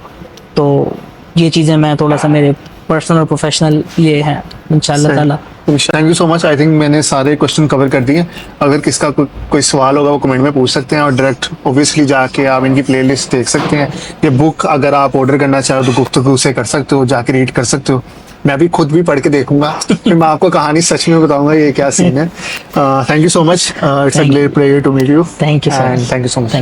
तो ये चीज़ें मैं थोड़ा सा मेरे पर्सनल और प्रोफेशनल ये हैं इंशाल्लाह ताला। Thank you so much. I think मैंने सारे क्वेश्चन कवर कर दिए। अगर किसका कोई सवाल होगा वो कमेंट में पूछ सकते हैं, और डायरेक्ट ऑब्वियसली जाके आप इनकी प्लेलिस्ट देख सकते हैं। ये बुक अगर आप ऑर्डर करना चाहो तो गुफ्तगू से कर सकते हो, जाके रीड कर सकते हो। मैं भी खुद भी पढ़ के देखूंगा, फिर मैं आपको कहानी सच में बताऊंगा ये क्या सीन है। Thank you so much. It's a great pleasure to meet you. Thank you sir. Thank you so much.